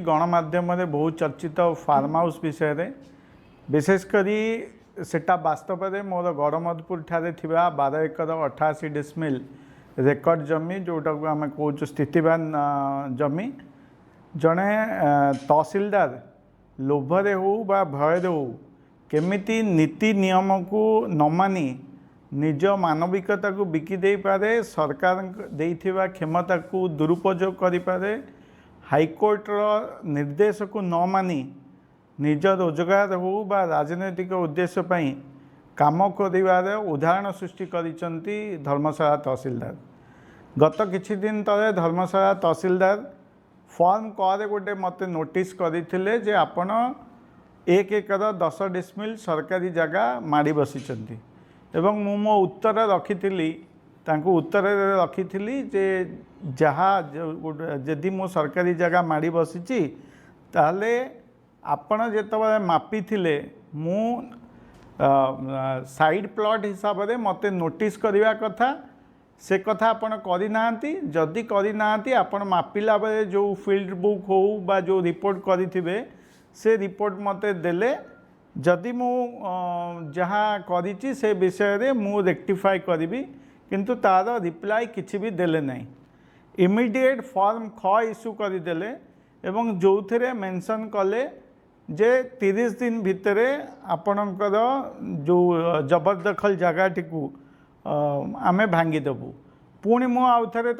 गणमाध्यम बहुत चर्चित farm house विषय रे विशेषकर सेटा वास्तव में मोर गड़मधुपुर ठारे 12 एकर 88 डिसमिल रेकर्ड जमी जोटा को आम कौच स्थितिवान जमी जड़े तहसीलदार लोभरे हो बा भयरे हो केमिति नीति नियम को न मानी निज मानविकता को बिकी दे पारे सरकार देइथिबा क्षमता को दुरुपयोग करि पारे हाईकोर्टर निर्देश को न मानी निज रोजगार हो बा राजनैतिक उद्देश्य पई काम कर उदाहरण सृष्टि करिसंती धर्मशाला तहसीलदार। गत किछि दिन तले धर्मशाला तहसीलदार फॉर्म करे गोटे मते नोटिस करथिले जे आपण 1 एकर 10 डिसमिल सरकारी जगह माड़ी बसिचंती एवं मु मो उत्तर रखी उत्तर रखी जे जहाँ जदि मो सरकारी जगह माड़ी बसी ताले आपण जेतबे मापी थिले मु साइड प्लॉट हिसाब से मते नोटिस करवा कथा से कथा आपण करनाहांती जदि करनाहांती आपण मापिला बेले जो फील्ड बुक हो बा जो रिपोर्ट करिथिबे से रिपोर्ट मते देले जदि मु जहाँ करिछि से विषय रे मु रेक्टिफाई करिवि किंतु तार रिप्लाई किछि भी देले नहीं। इमिडिएट फॉर्म ख इश्यू करदेले एवं जो थे मेंशन कले जे 30 दिन भितर आपणकर जो जबरदखल जगह को आमे भांगीदेबू। पुणी मु आउ थे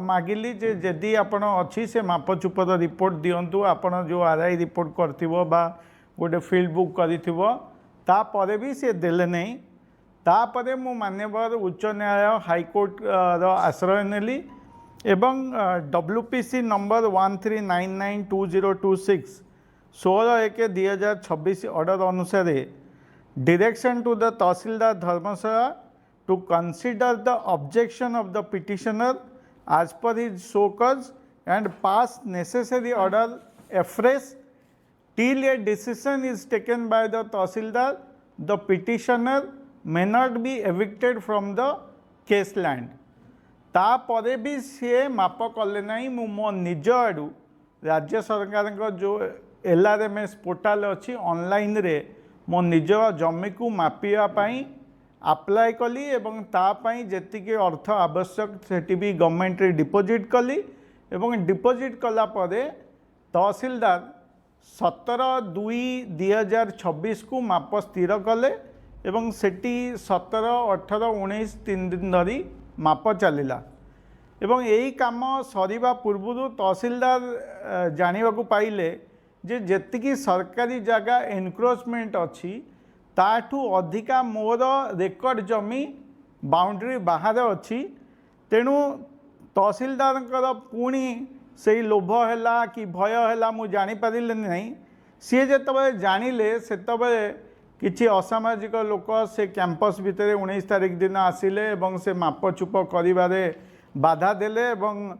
मागिली जे जदि आपण अच्छी से मापचुपर रिपोर्ट दिंतु आपण जो आरआई रिपोर्ट करथिबो बा गोटे फील्ड बुक कर भी सी देले नहीं। तापरे मु मान्यवर उच्च न्यायालय हाईकोर्ट आश्रय नेली एवं WPC नंबर 13992026 16/1/2026 ऑर्डर अनुसार direction to the tehsildar Dharamshala to consider the objection of the petitioner as per his show-cause and pass necessary order afresh till a decision is taken by the Tahsildar. The petitioner may not be evicted from the case land. तापरे भी सी माप कले नहीं मो निज आड़ू राज्य सरकार जो LRMS पोर्टाल अच्छी ऑनलाइन रे मो निज जमी को मापियापाई अप्लाई कली एवं तापाई जेतिके अर्थ आवश्यक सेठी भी गवर्नमेंट रे डिपोजिट कली एवं डिपोजिट कला परे तहसीलदार 17/2/2026 को माप स्थिर कले एवं सेठी 17, 18, 19 3 दिन धरी माप चलला एवं यही काम सरीबा पूर्व तहसीलदार जानिबा को पाइले जे जेतिकी सरकारी जगह एनक्रोचमेंट अच्छी ताठू अधिका मोर रेकर्ड जमी बाउंड्री बाहर अच्छी तेणु तहसीलदार पुणी से लोभ है कि भय है मुझे जापारे नहीं सी जो जानिले से किसी असामाजिक लोक से कैंपस भितर 19 तारिख दिन आसिले एवं से मापचुप करिबारे बाधा देले एवं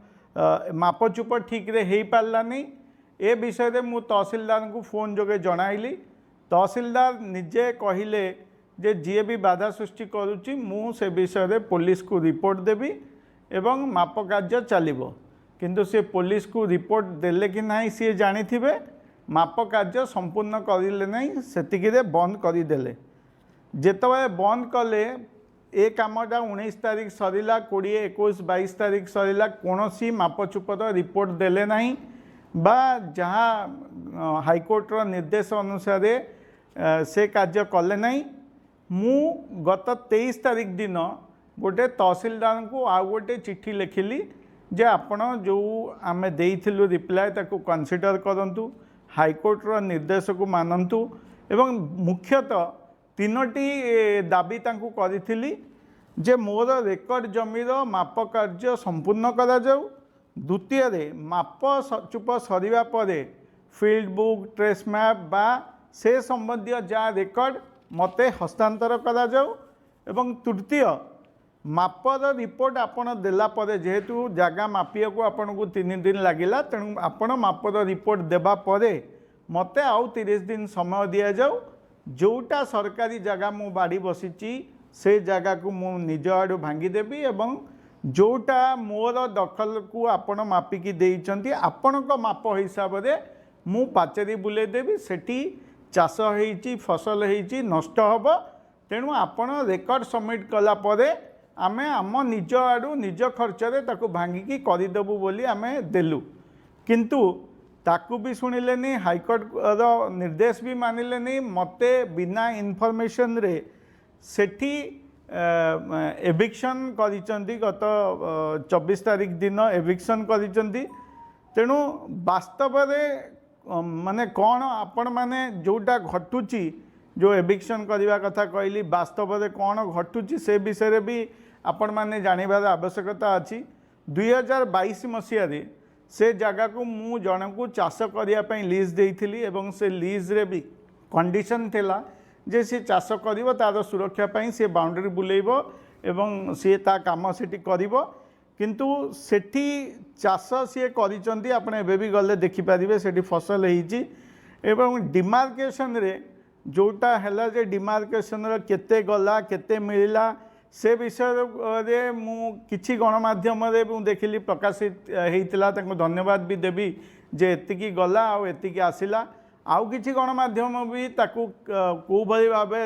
मापचुप ठीक रे हो पारानी ए विषय में मु तहसीलदार को फोन जोगे जणाइली। तहसीलदार निजे कहिले जे जी भी बाधा सृष्टि करुच्ची मु से विषय में पुलिस को रिपोर्ट देवी एवं माप कार्य चलिबो किंतु से पुलिस को रिपोर्ट देले कि नहीं सी जानी थे माप कार्य संपूर्ण करें नहीं से बंद करदेले जेतबे बंद कले ए कामटा 19 तारिख सरला 20, 21, 22 तारिख सरला कौन सी मापचुपर रिपोर्ट देले नहीं बा जहाँ हाईकोर्टर निर्देश अनुसार से कार्य कले नहीं। मु गत 23 तारिख दिन गोटे तहसीलदार को आउ गोटे चिट्ठी लिखिली जे आपण जो आमे देइथिलु रिप्लाई ताको कंसीडर करंतु हाईकोर्टर निर्देश को मानंतु एवं मुख्यतः 3टी दाबी तांको करिथिली जे मोर रेकर्ड जमीर माप कार्य संपूर्ण करा जाऊ। द्वितीय रे माप चुप सरीबा परे फील्ड बुक ट्रेस मैप बा से संबंधी जा रेकर्ड मते हस्तांतर करा जाऊ एवं तृतीय मापर रिपोर्ट आपण देला परे जेहेतु जगह मापिया को आपन को 3 दिन लगिला तेणु आपण मापर रिपोर्ट देबा परे मते आउ 30 दिन समय दिया जाऊ जोटा सरकारी जगह मु बाड़ी बसीची से जगह को मु निज आड़ू भांगी देबी एवं जोटा मोर दखल को आपण मापिकी देइचंती आपणक माप हिसाब से मु पाचेरी बुले देवी सेठी चाष होईची फसल होईची नष्ट हब तेणु आपण रेकर्ड सबमिट कला परे आमे आम निज आडू निज खर्चरे ताकू भांगिकी करदेबू बोली आमे देलु किंतु ताकू भी शुणिलेनी हाईकोर्ट निर्देश भी मानिलेनी मते बिना इनफॉरमेशन रे सेठी एविक्शन करिचंती गत 24 तारीख दिन एविक्शन करिचंती तेणु वास्तव माने कौन आपण माने जोटा घटुची जो एविक्शन करने कथा कहली वास्तव में कौन घटुची से विषय भी आपण माने जानिबार आवश्यकता अच्छी 2022 मसीह से जगह को मु जन को चाष करने लीज देइथिली एवं से लीज रे भी कंडीशन थिला जे सी चाष करिवो तार सुरक्षा पाई से बाउंड्री बुलेइबो एवं सी ता काम सेठी करिवो किंतु सेठी चाष सी करिचंती आपण एबे भी गले देखि परिबे सेठी फसल हेची एवं डिमार्केशन रे जोटा है जे डिमार्केशन केते गला केते मिलला से विषय रे मु किछि गणमाध्यम रे मु देखिली प्रकाशित हेइतिला ताको धन्यवाद भी देबी जे एतिकी गला आ एतिकी आसिला आउ किछि गणमाध्यम भी ताको को भली भाबे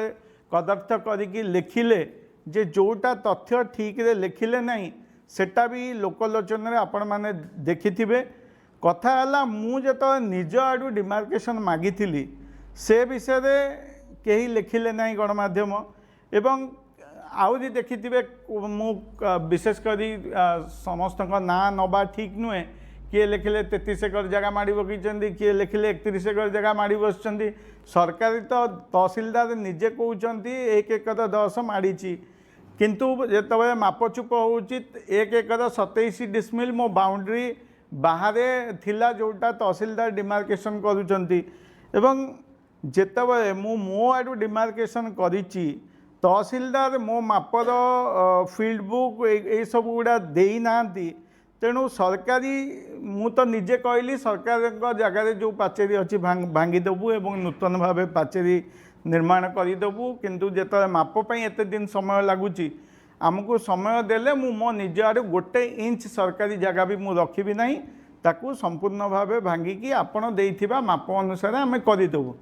कदर्थ करिकी लिखिले जे जोटा तथ्य ठीक रे लिखिले नहीं सेटा भी लोकलोचन रे आपण माने देखिथिबे कथा हला मु जतो निज आडू डिमार्केशन मागिथिली से विषय कहीं लिखिले ना गणमाध्यम एवं आहरी देखिथे मु विशेषकर समस्त ना नवा ठीक नुहे किए लिखिले 33 एकर जगह माड़ी पकई किए लिखिले 31 एकर जगह माड़ी बस सरकारी तो तहसिलदार निजे कहते 1 एकर 10 माड़ी किंतु जिते मापचुप हो 1 एकर 27 डिसमिल मो बाउंड्री बाहर थिला जोटा तहसिलदार डिमार्केशन करुँच जेतबे मो आडू डिमार्केशन करिची तहसिलदार मो मापर फील्ड बुक ये सब गुड़ा देई नांती तेणु सरकारी मु तो निजे कहली सरकार जगह जो पाचेरी अच्छी भांगीदेबू एवं नूतन भाव पाचेरी निर्माण करदेबू किंतु जेत मापी एत दिन समय लगुच आमको समय देले मु मो निज आडू 1 इंच सरकारी जगह भी मु रखी ना ताकू संपूर्ण भाव भांगिकी आपण देइथिबा माप अनुसार आम करदेबू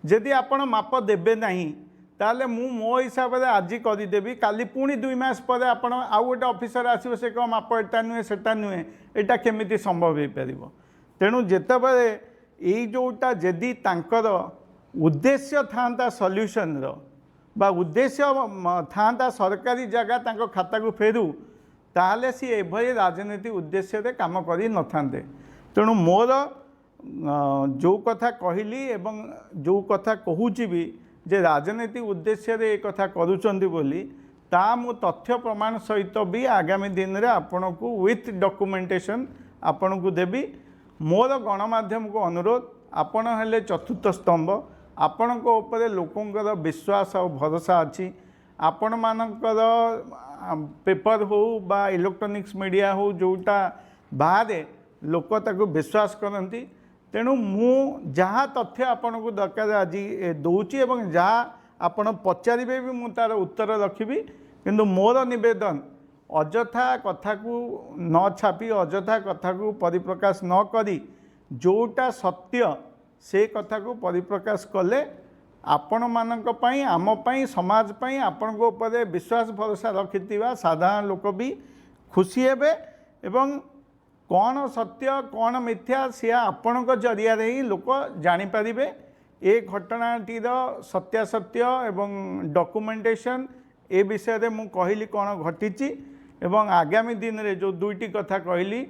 जदि आपण माप देबे नहीं ताले मु मो हिसाब से आज करदेवी काली पुणी 2 मास पर आपण आउ गोटे ऑफिसर आसो से कह माप एटा नुहे सेटा नुहे एटा केमिति संभव हो पार तेणु जितेबाला यही जोटा जदि तांकर उद्देश्य था सल्यूशन बा उद्देश्य था सरकारी जगह तांको खाता को फेरू ताहले सी एभली राजनीति उद्देश्य रे काम करी न थांते तेणु मोर जो कथा कहली एवं जो कथा कहूची भी जे राजनीति उद्देश्य रे एक कथा करूचंदी बोली ता मु तथ्य प्रमाण सहित भी आगामी दिन रे आपण को विथ डॉक्यूमेंटेशन आपण को देबी मोर गणमाध्यम को अनुरोध आपण हेले चतुर्थ स्तंभ आपण को ऊपर लोकंकर विश्वास और भरोसा अच्छी आपण मानकर पेपर हो बा इलेक्ट्रॉनिक्स मीडिया हो जोटा बाहर लोक ताको विश्वास करती तेणु मु जहाँ तथ्य आपण को दरकार आज दूची एवं जहाँ आपण पचारे भी मु तार उत्तर रखी किंतु मोर निवेदन अजथा कथा को न छापी अजथा कथा को परिप्रकाश न करी जोटा सत्य से कथा को परिप्रकाश कले आपण मानक पई आम पई समाज पई आपण को ऊपर विश्वास भरोसा रखिथिबा साधारण लोक भी खुशी हेबे एवं कौन सत्य कौन मिथ्या सी आपण जरिया ही लोक जानीपारे ए घटनाटीर सत्यासत्य एवं डॉक्यूमेंटेशन ए विषय में कहली कौन घटी एवं आगामी दिन रे जो दुईटी कथा कहली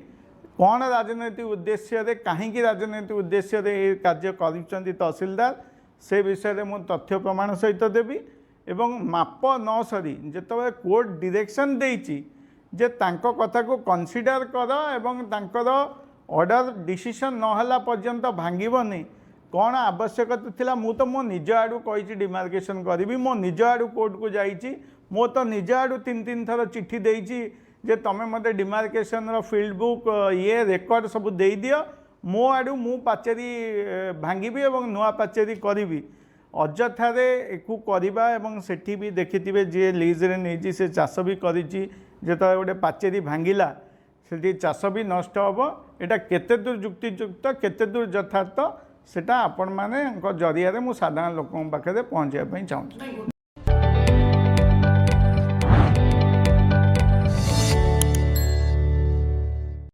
कौन राजनीतिक उद्देश्य कहीं राजनीतिक उद्देश्य कार्य कर तहसिलदार से विषय में मुझे तथ्य प्रमाण सहित देवी एवं माप न सरी जिते कोर्ट डायरेक्शन देती जे तांको कथा को कनसीडर कर एवं तांकर ऑर्डर डिसीजन नहला पर्यंत भांगीबनी कौन आवश्यकता थिला मु तो मो निज आडू कही डिमार्केशन करी मो निज आडू कोर्ट को जाइए मो तो निज आडू 3 थर चिट्ठी देइछि जे तमें मत डिमार्केशन फील्ड बुक ये रेकर्ड सब दे दियो मो आडू मु पाचेरी भांगी एवं नुआ पाचेरी करी अजथारे एकू करवा एवं सेठी भी देखिथिबे जे लीज रे नेजी से चाष भी करिछि ଯେତେବେଳେ ଗୋଟେ ପାଚେରୀ ଭାଙ୍ଗିଲା ସେଠି ଚାଷ ବି ନଷ୍ଟ ହେବ। ଏଇଟା କେତେ ଦୂର ଯୁକ୍ତିଯୁକ୍ତ କେତେ ଦୂର ଯଥାର୍ଥ ସେଟା ଆପଣମାନଙ୍କ ଜରିଆରେ ମୁଁ ସାଧାରଣ ଲୋକଙ୍କ ପାଖରେ ପହଞ୍ଚାଇବା ପାଇଁ ଚାହୁଁଛି।